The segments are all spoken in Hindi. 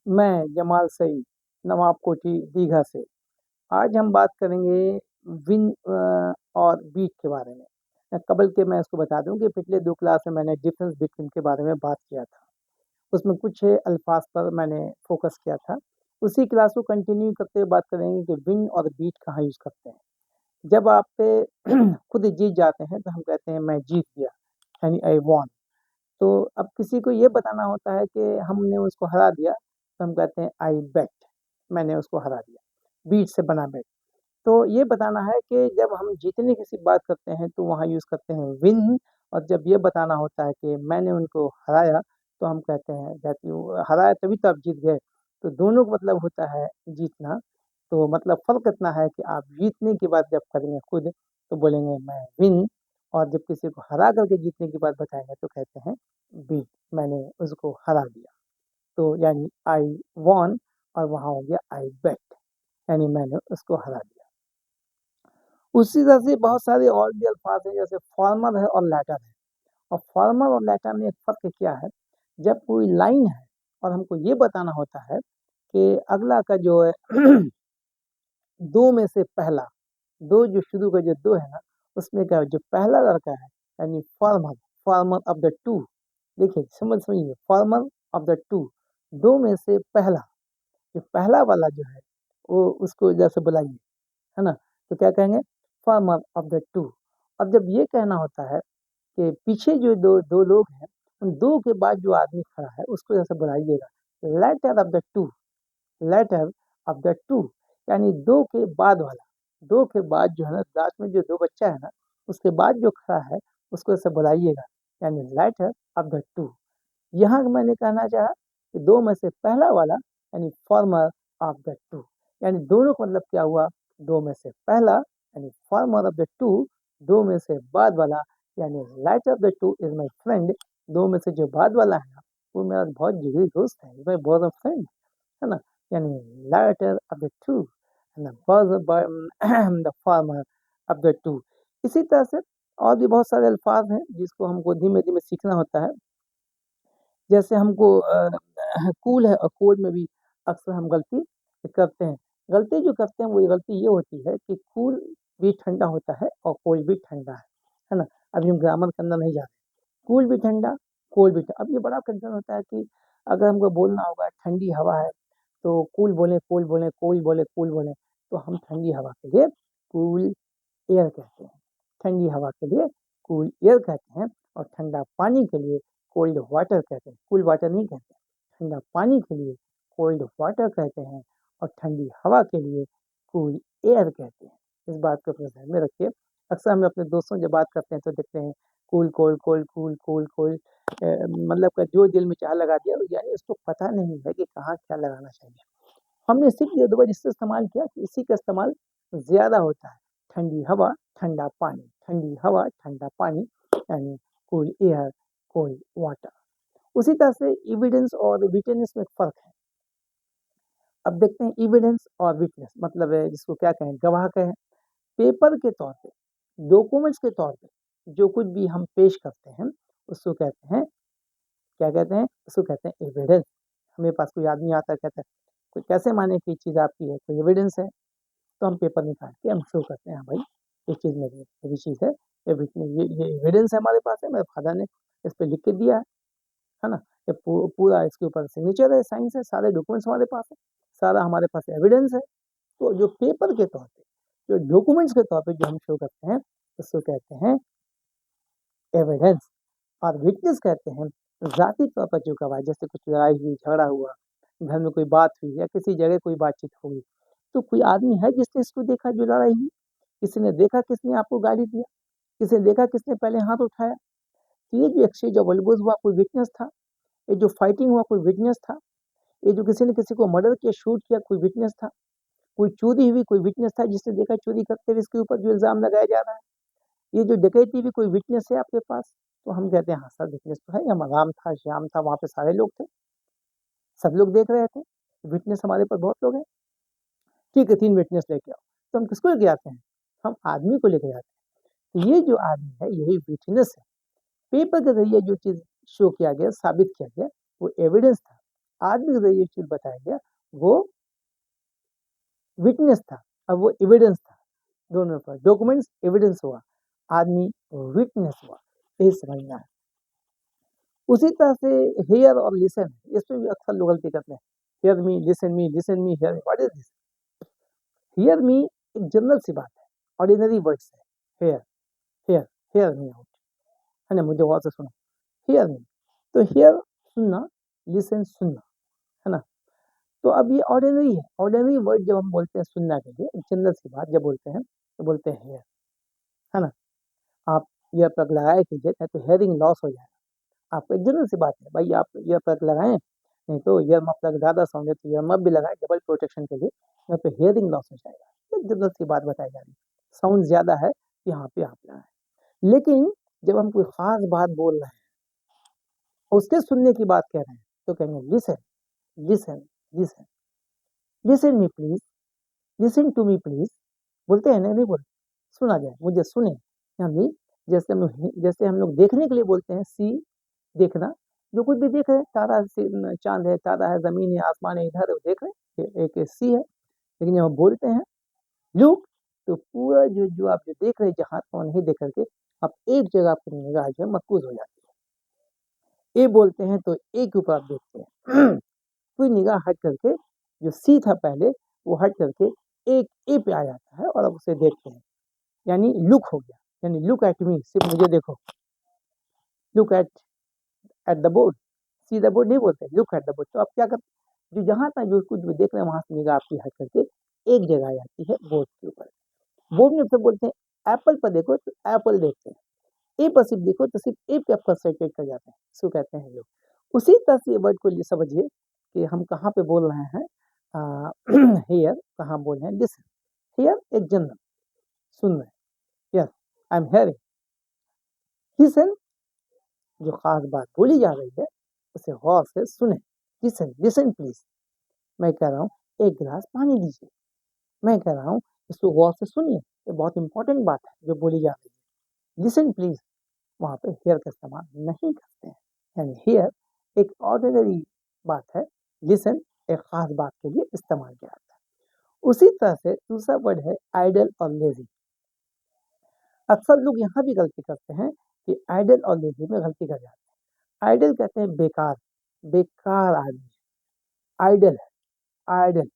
मैं जमाल सईद, नवाब कोठी दीघा से। आज हम बात करेंगे विन और बीट के बारे में। कबल के मैं इसको बता दूं कि पिछले 2 क्लास में मैंने डिफरेंस बिटवीन के बारे में बात किया था। उसमें कुछ अल्फाज पर मैंने फोकस किया था। उसी क्लास को कंटिन्यू करते हुए बात करेंगे कि विन और बीट कहाँ यूज़ करते हैं। जब आप खुद जीत जाते हैं तो हम कहते हैं मैं जीत गया, यानी आई वॉन। तो अब किसी को ये बताना होता है कि हमने उसको हरा दिया, तो हम कहते हैं आई बेट, मैंने उसको हरा दिया। बीट से बना बेट। तो ये बताना है कि जब हम जीतने की बात करते हैं तो वहाँ यूज़ करते हैं विन। और जब ये बताना होता है कि मैंने उनको हराया, तो हम कहते हैं दैट यू हराया तभी तो आप जीत गए। तो दोनों का मतलब होता है जीतना। तो मतलब फ़र्क इतना है कि आप जीतने की बात जब करेंगे खुद, तो बोलेंगे मैं विन। और जब किसी को हरा करके जीतने की बात बताएंगे तो कहते हैं बीट, मैंने उसको हरा दिया। तो यानी आई वॉन, और वहाँ हो गया आई बेट, यानी मैंने उसको हरा दिया। उसी तरह से बहुत सारे और भी अल्फाज हैं, जैसे फॉर्मल है और लैटर है। और फॉर्मल और लैटर में एक फ़र्क क्या है, जब कोई लाइन है और हमको ये बताना होता है कि अगला का जो है दो में से पहला, दो जो शुरू का जो दो है ना, उसमें क्या है, जो पहला लड़का है, यानी formal, formal of the to. देखिए समझिए, फॉर्मल ऑफ द टू, दो में से पहला, जो पहला वाला जो है वो उसको जैसे बुलाइए, है ना। तो क्या कहेंगे, फार्मर ऑफ द टू। अब जब ये कहना होता है कि पीछे जो दो दो लोग हैं, उन दो के बाद जो आदमी खड़ा है उसको जैसे बुलाइएगा, letter of the two, letter of the two, यानी दो के बाद वाला। दो के बाद जो है ना, लास्ट में जो दो बच्चा है ना, उसके बाद जो खड़ा है उसको ऐसे बुलाइएगा, यानी लेटर ऑफ द टू। यहाँ मैंने कहना चाहा कि दो में से पहला वाला, यानी फॉर्मर ऑफ द टू, यानी दोनों का मतलब क्या हुआ, दो में से पहला यानी फॉर्मर ऑफ द टू, दो में से बाद वाला यानी light of the two is my friend. दो में से जो बाद वाला है ना, वो मेरा बहुत जिगरी दोस्त है, माई बॉय फ्रेंड, है ना। यानी lighter of the to and the farmer of the to. इसी तरह से और भी बहुत सारे अल्फाज हैं जिसको हमको धीमे धीमे सीखना होता है। जैसे हमको कूल है और कोल्ड में भी अक्सर हम गलती करते हैं। गलती जो करते हैं वो गलती ये होती है कि कूल भी ठंडा होता है और कोल्ड भी ठंडा है ना। अभी हम ग्रामर के अंदर नहीं जा रहे। कूल भी ठंडा, कोल्ड भी ठंडा। अब ये बड़ा कंसर्न होता है कि अगर हमको बोलना होगा ठंडी हवा है, तो कूल बोले, कोल्ड बोले, कोल्ड बोले, कूल बोले। तो हम ठंडी हवा के लिए कूल एयर कहते हैं, ठंडी हवा के लिए कूल एयर कहते हैं। और ठंडा पानी के लिए कोल्ड वाटर कहते हैं, कूल वाटर नहीं कहते। ठंडा पानी के लिए कोल्ड वाटर कहते हैं, और ठंडी हवा के लिए कूल एयर कहते हैं। इस बात को अपने ध्यान में रखिए। अक्सर हम अपने दोस्तों से बात करते हैं तो देखते हैं cool cold, cold cool, cool cold, मतलब का जो दिल में चाह लगा दिया, यानी इसको पता नहीं है कि कहाँ क्या लगाना चाहिए। हमने सिर्फ ये दो बार इससे इस्तेमाल किया कि इसी का इस्तेमाल ज़्यादा होता है। ठंडी हवा, ठंडा पानी, ठंडी हवा, ठंडा पानी, यानी कूल एयर, कोल्ड वाटर। उसी तरह से एविडेंस और विटनेस में फ़र्क है। अब देखते हैं एविडेंस और विटनेस मतलब है जिसको क्या कहें, गवाह कहें। पेपर के तौर पे, डॉक्यूमेंट्स के तौर पे जो कुछ भी हम पेश करते हैं उसको कहते हैं, क्या कहते हैं, उसको कहते हैं एविडेंस। हमेरे पास कोई आदमी आता है, कहता है कोई कैसे माने कि चीज़ आपकी है, कोई एविडेंस है। तो हम पेपर निकाल के हम शो करते हैं, हाँ भाई ये चीज़ मेरी चीज़ है, ये विटनेस, ये एविडेंस है हमारे पास है, मेरे फादर ने इस पे लिख के दिया है ना। ये पूरा इसके ऊपर सिग्नेचर है, साइंस है, सारे डॉक्यूमेंट्स हमारे पास है, सारा हमारे पास एविडेंस है। तो जो पेपर के तौर पे, जो डॉक्यूमेंट्स के तौर पे जो हम शो करते हैं उसको कहते हैं एविडेंस। और विटनेस कहते हैं ज़ाती तौर पर जो गवाह, जैसे कुछ लड़ाई हुई, झगड़ा हुआ, घर में कोई बात हुई या किसी जगह कोई बातचीत हो गई, तो कोई आदमी है जिसने इसको देखा जो लड़ाई हुई, किसी ने देखा किसने आपको गाली दिया, किसी ने देखा किसने पहले हाथ उठाया। तो ये जो एक्सचेंज ऑफ वर्ड्स हुआ कोई विटनेस था, ये जो फाइटिंग हुआ कोई विटनेस था, ये जो किसी ने किसी को मर्डर किया, शूट किया, कोई विटनेस था, कोई चोरी हुई कोई विटनेस था जिसने देखा चोरी करते हुए इसके ऊपर जो इल्ज़ाम लगाया जा रहा है। ये जो डकैती हुई कोई विटनेस है आपके पास। तो हम कहते हैं हाँ सर विटनेस तो है, हम राम था, श्याम था, वहाँ पे सारे लोग थे, सब लोग देख रहे थे, विटनेस हमारे पास बहुत लोग हैं। ठीक है 3 विटनेस लेके आओ। तो हम किसको लेके आते हैं, हम आदमी को लेके जाते हैं। तो ये जो आदमी है यही विटनेस है। पेपर के ज़रिए जो चीज़ शो किया गया, साबित किया गया, वो एविडेंस था। आदमी को ये चीज बताया गया वो विटनेस था, अब वो एविडेंस था, दोनों पर डॉक्यूमेंट्स एविडेंस हुआ, आदमी विटनेस हुआ, यही समझना है। उसी तरह से हेयर और लिसन, इसमें भी अक्सर लोग गलती करते हैं। Hear me, listen me, hear, what is this? Hear me एक जनरल सी बात है, ऑर्डिनरी वर्ड्स है। Hear, hear, hear me out, है ना, मुझे गौर से सुनो। हियर मी, तो हियर सुनना, लिसन सुनना, है ना। तो अब ये ऑर्डिनरी है, ऑर्डिनरी वर्ड जब हम बोलते हैं सुनना के लिए, जनरल सी बात जब बोलते हैं तो बोलते हैं हेयर, है ना। आप ईयर प्लग लगाए कीजिए नहीं तो हेयरिंग लॉस हो जाएगा। आपको एक जनरल सी बात है भाई, आप ईयर प्लग लगाएं, नहीं तो ईयर मफ प्लग ज़्यादा साउंड है तो ईयर मफ भी लगाएं डबल प्रोटेक्शन के लिए, नहीं तो हेयरिंग लॉस हो जाएगा। एक जनरल सी बात बताई जा रही है, साउंड ज़्यादा है यहाँ पे आप लगाएं। लेकिन जब हम कोई खास बात बोल रहे हैं, उसके सुनने की बात कह रहे हैं, तो कहेंगे listen, listen, listen, listen me please, listen to me please, बोलते हैं ना, नहीं बोलते, सुना जाए, मुझे सुने। यानी जैसे हम लोग देखने के लिए बोलते हैं, सी, देखना, जो कुछ भी देख रहे हैं, तारा चांद है, तारा है, जमीन है, आसमान है, इधर देख रहे हैं, एक सी है। लेकिन जब हम बोलते हैं लुक, तो पूरा जो आप जो देख रहे हैं, जहां को नहीं देख करके आप एक जगह आपकी निगाह जो है मरकूज हो जाती है। ए बोलते हैं तो ए के ऊपर आप देखते हैं कोई निगाह हट करके, जो सी था पहले वो हट करके एक ए पे आ जाता है और आप उसे देखते हैं, यानी लुक हो गया, यानी लुक एट मी, सिर्फ मुझे देखो, look at the board, see the board नहीं बोलते, लुक एट द बोर्ड। तो आप क्या करते, जो जहां तक जो कुछ भी देख रहे हैं वहां से निगाह आपकी हट करके एक जगह आ जाती है, बोर्ड के ऊपर। बोर्ड में तो बोलते हैं एप्पल पर देखो तो एप्पल देखते हैं, ए पर सिर्फ देखो तो सिर्फ ए पे आप कंसंट्रेट कर जाते हैं, इसको कहते हैं लोग। उसी तरह से वर्ड को समझिए कि हम कहाँ पे बोल रहे हैं, हियर कहाँ बोल रहे हैं, लिसन, हियर एक जनरल सुन रहे हैं, yes I am hearing, listen जो खास बात बोली जा रही है उसे गौर से सुने, लिसन, लिसन प्लीज, मैं कह रहा हूँ एक गिलास पानी दीजिए, मैं कह रहा हूँ इसको गौर से सुनिए, ये बहुत इंपॉर्टेंट बात है जो बोली जा रही है, लिसन प्लीज, वहां पे हेयर का इस्तेमाल नहीं करते हैं, यानी हेयर एक ऑर्डिनरी बात है, लिसन एक खास बात के लिए इस्तेमाल किया जाता है। उसी तरह से दूसरा वर्ड है आइडल और लेजी। अक्सर लोग यहाँ भी गलती करते हैं कि आइडल और लेजी में गलती कर जाते हैं। आइडल कहते हैं बेकार, बेकार आदमी, आइडल है, आइडल,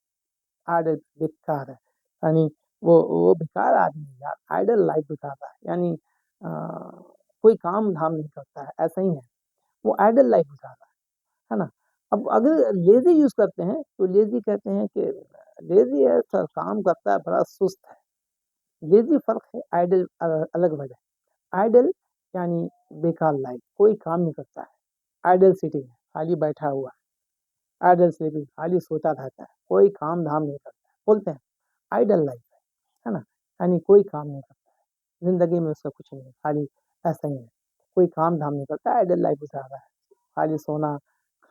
आइडल बेकार है, यानी वो बेकार आदमी है यार, आइडल लाइफ बिताता है, यानी कोई काम धाम नहीं करता है, ऐसा ही है, वो आइडल लाइफ बिताता है ना। अब अगर लेजी यूज करते हैं तो लेजी कहते हैं कि लेजी है सर, काम करता है, बड़ा सुस्त है, लेजी फर्क है, आइडल अलग वजह है। आइडल यानी बेकार लाइफ, कोई काम नहीं करता है, आइडल सिटिंग है, खाली बैठा हुआ है, आइडल स्लीपिंग, खाली सोता रहता है, कोई काम धाम नहीं करता है, बोलते हैं आइडल लाइफ है ना, यानी कोई काम नहीं करता है, जिंदगी में उसका कुछ नहीं है, खाली ऐसा ही है, कोई काम धाम नहीं करता, आइडल लाइफ गुजार रहा है, खाली सोना,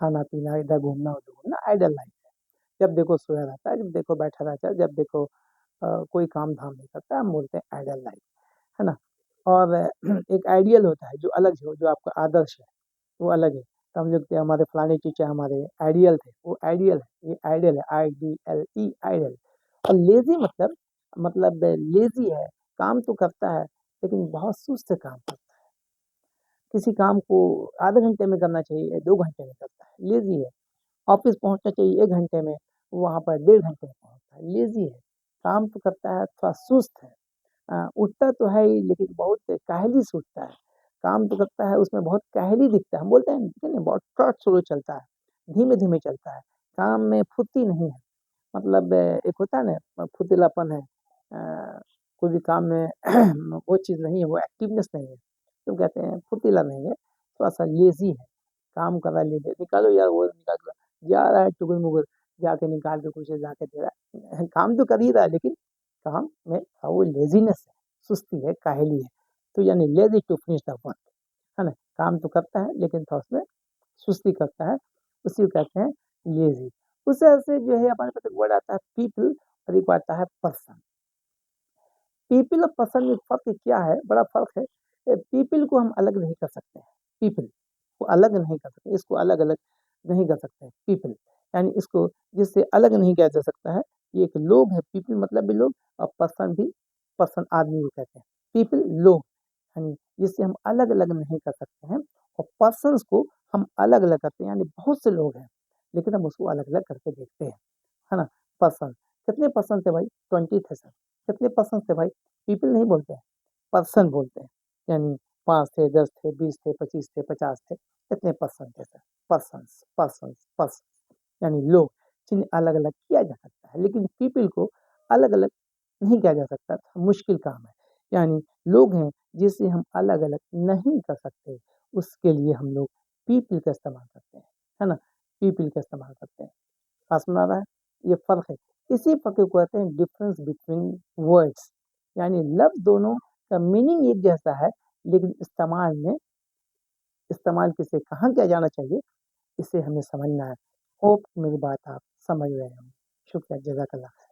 खाना पीना, इधर घूमना उधर घूमना, आइडल लाइफ है। जब देखो सोया रहता है, जब देखो बैठा रहता है, जब देखो कोई काम धाम नहीं करता, हम बोलते हैं आइडल लाइफ, है ना। और एक आइडियल होता है जो अलग है, जो आपका आदर्श है वो अलग है। तो हम देखते हैं हमारे फलाने टीचर हमारे आइडियल थे, वो आइडियल है, ये आइडियल है, IDLE, आइडियल। और लेजी मतलब लेजी है, काम तो करता है लेकिन बहुत सुस्त काम करता है, किसी काम को आधे घंटे में करना चाहिए 2 घंटे में करता है, लेजी है। ऑफिस पहुंचना चाहिए 1 घंटे में, वहां पर 1.5 घंटे में पहुंचता है, लेजी है, काम तो करता है, थोड़ा सुस्त है। उठता तो है ही लेकिन बहुत काहली से उठता है, काम तो करता है उसमें बहुत काहली दिखता है, हम बोलते हैं ना बहुत ट्रट स्लो चलता है, धीमे धीमे चलता है, काम में फुर्ती नहीं है, मतलब एक होता है ना फुर्तीलापन है, कोई भी काम में वो चीज़ नहीं है, वो एक्टिवनेस नहीं है, तो कहते हैं फुर्तीला नहीं है, थोड़ा सा लेजी है, काम कर रहा है, लेजी, निकालो यार वो निकाल लो, जा रहा है टुगुर मुगुर, जाके निकाल के कुछ जाके दे रहा है, काम तो कर ही रहा है लेकिन काम में वो लेजीनेस है, सुस्ती है, काहली है, तो यानी lazy to finish the work, है ना, काम तो करता है लेकिन थोड़ा उसमें सुस्ती करता है, उसी को कहते हैं लेजी। उस तरह से जो है हमारे पास एक वर्ड आता है पीपल और एक आता है पर्सन। पीपल और पर्सन में फर्क क्या है, बड़ा फर्क है। पीपल को हम अलग नहीं कर सकते हैं, पीपल को अलग नहीं कर सकते, इसको अलग अलग नहीं कर सकते पीपल, यानी इसको जिससे अलग नहीं किया जा सकता है, ये एक लोग है। पीपल मतलब भी लोग, और पर्सन भी, पर्सन आदमी को कहते हैं। पीपल लोग, यानी जिससे हम अलग अलग नहीं कर सकते हैं, और पर्सन्स को हम अलग अलग करते हैं, यानी बहुत से लोग हैं लेकिन हम उसको अलग अलग करके देखते हैं, है ना। पर्सन, कितने पर्सन थे भाई? 20 थे सर। कितने पर्सन थे भाई? पीपल नहीं बोलते हैं, पर्सन बोलते हैं, यानी 5 थे, 10 थे, 20 थे, 25 थे, 50 थे, कितने पर्सन थे सर? पर्सन्स, पर्सन्स, पर्सन, यानी लोग जिन्हें अलग अलग किया जा सकता है, लेकिन पीपल को अलग अलग नहीं किया जा सकता, मुश्किल काम है। यानी लोग हैं जिसे हम अलग अलग नहीं कर सकते, उसके लिए हम लोग पीपल का इस्तेमाल करते हैं, है ना। पीपल का इस्तेमाल करते हैं। बात समझ आ रहा है? ये फ़र्क है। इसी फ़र्क को कहते हैं डिफरेंस बिटवीन वर्ड्स, यानी लफ्ज़ दोनों का मीनिंग एक जैसा है, लेकिन इस्तेमाल किसे कहाँ किया जाना चाहिए, इसे हमें समझना है। होप मेरी बात आप समझ रहे हों। शुक्रिया, जज़ाकल्लाह।